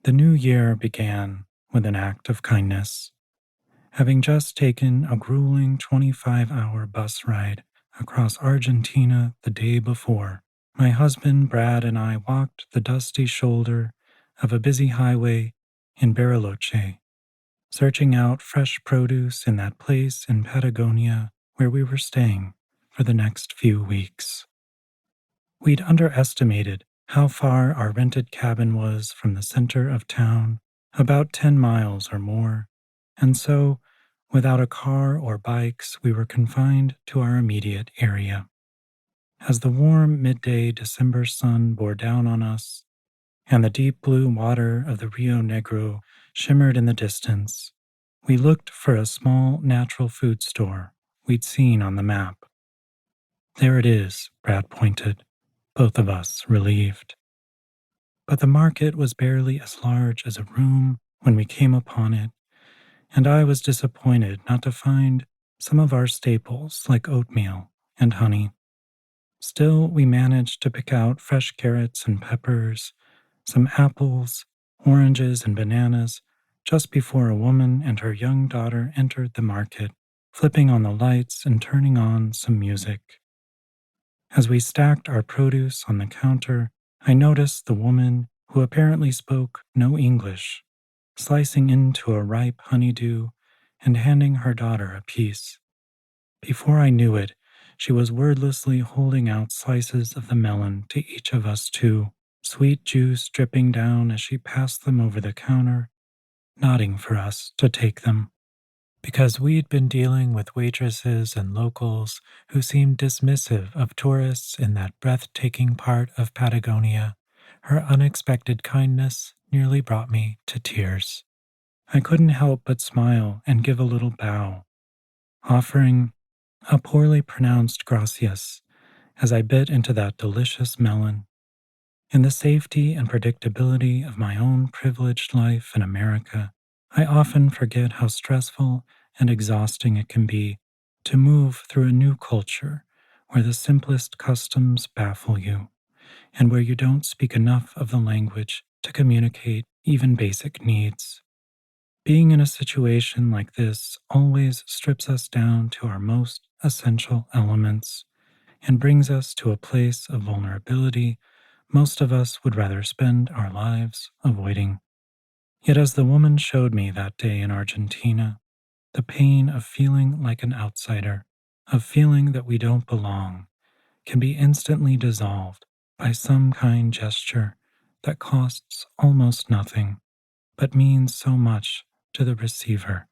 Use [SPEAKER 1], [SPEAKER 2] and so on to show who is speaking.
[SPEAKER 1] The new year began with an act of kindness. Having just taken a grueling 25-hour bus ride across Argentina the day before, my husband Brad and I walked the dusty shoulder of a busy highway in Bariloche, searching out fresh produce in that place in Patagonia where we were staying for the next few weeks. We'd underestimated how far our rented cabin was from the center of town, about 10 miles or more, and so, without a car or bikes, we were confined to our immediate area. As the warm midday December sun bore down on us, and the deep blue water of the Rio Negro shimmered in the distance, we looked for a small natural food store we'd seen on the map. There it is, Brad pointed, both of us relieved. But the market was barely as large as a room when we came upon it, and I was disappointed not to find some of our staples like oatmeal and honey. Still, we managed to pick out fresh carrots and peppers, some apples, oranges, and bananas just before a woman and her young daughter entered the market, flipping on the lights and turning on some music. As we stacked our produce on the counter, I noticed the woman, who apparently spoke no English, slicing into a ripe honeydew and handing her daughter a piece. Before I knew it, she was wordlessly holding out slices of the melon to each of us too, sweet juice dripping down as she passed them over the counter, nodding for us to take them. Because we'd been dealing with waitresses and locals who seemed dismissive of tourists in that breathtaking part of Patagonia, her unexpected kindness nearly brought me to tears. I couldn't help but smile and give a little bow, offering a poorly pronounced gracias as I bit into that delicious melon. In the safety and predictability of my own privileged life in America, I often forget how stressful and exhausting it can be to move through a new culture where the simplest customs baffle you, and where you don't speak enough of the language to communicate even basic needs. Being in a situation like this always strips us down to our most essential elements and brings us to a place of vulnerability most of us would rather spend our lives avoiding. Yet as the woman showed me that day in Argentina, the pain of feeling like an outsider, of feeling that we don't belong, can be instantly dissolved by some kind gesture that costs almost nothing, but means so much to the receiver.